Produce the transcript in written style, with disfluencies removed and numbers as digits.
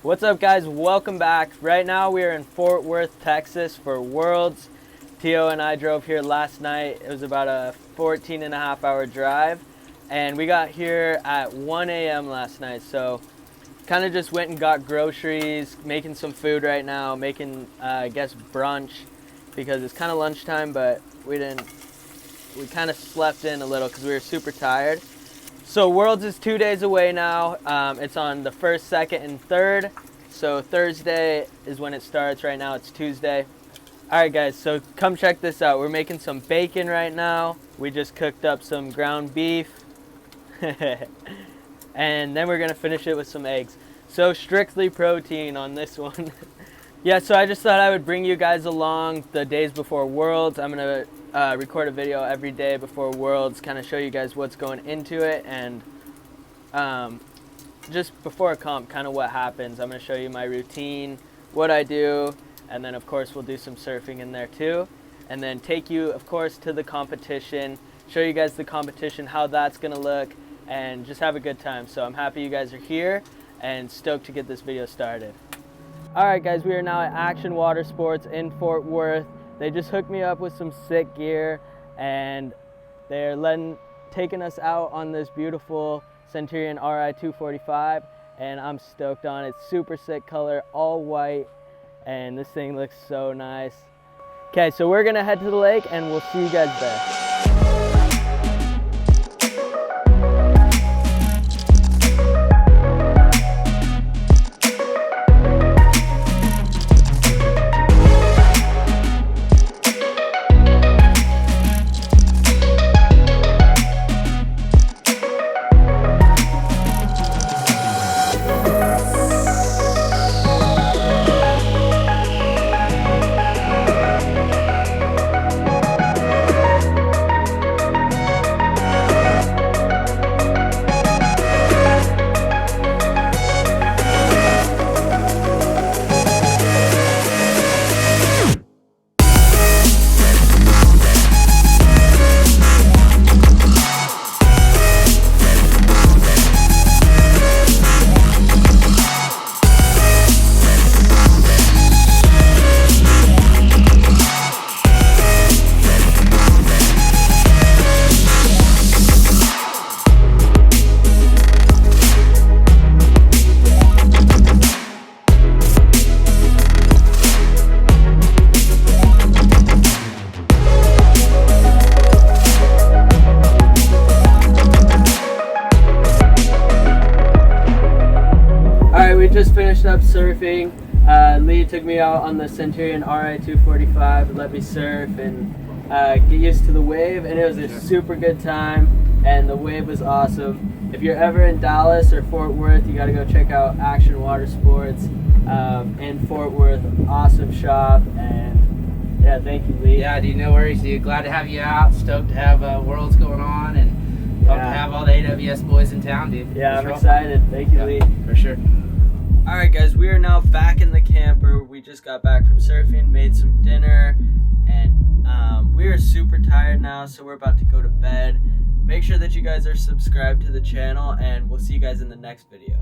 What's up, guys? Welcome back. Right now we are in Fort Worth, Texas for Worlds. Tio and I drove here last night. It was about a 14.5-hour drive, and we got here at 1 a.m. last night. So kind of just went and got groceries, making some food right now, making I guess brunch because it's kind of lunchtime, but we kind of slept in a little because we were super tired. So Worlds is 2 days away now. It's on the 1st, 2nd, and 3rd. So Thursday is when it starts. Right now it's Tuesday. All right, guys, so come check this out. We're making some bacon right now. We just cooked up some ground beef. And then we're gonna finish it with some eggs. So strictly protein on this one. Yeah, so I just thought I would bring you guys along the days before Worlds. I'm gonna record a video every day before Worlds, kind of show you guys what's going into it, and just before a comp, kind of what happens. I'm gonna show you my routine, what I do, and then of course we'll do some surfing in there too, and then take you of course to the competition, show you guys the competition, how that's gonna look, and just have a good time. So I'm happy you guys are here and stoked to get this video started. Alright guys, we are now at Action Watersports in Fort Worth. They just hooked me up with some sick gear, and they're taking us out on this beautiful Centurion ri245, and I'm stoked on it. It's super sick color, all white, and this thing looks so nice. Okay, so we're gonna head to the lake and we'll see you guys there. We just finished up surfing. Lee took me out on the Centurion ri245, let me surf and get used to the wave, and it was a super good time, and the wave was awesome. If you're ever in Dallas or Fort Worth, you gotta go check out Action Watersports in Fort Worth. Awesome shop, and yeah, thank you, Lee. Yeah, dude, no worries, dude. Glad to have you out. Stoked to have Worlds going on, and hope to have all the AWS boys in town, dude. Yeah, I'm excited. Thank you, Lee. For sure. Alright guys, we are now back in the camper. We just got back from surfing, made some dinner, and we are super tired now, so we're about to go to bed. Make sure that you guys are subscribed to the channel, and we'll see you guys in the next video.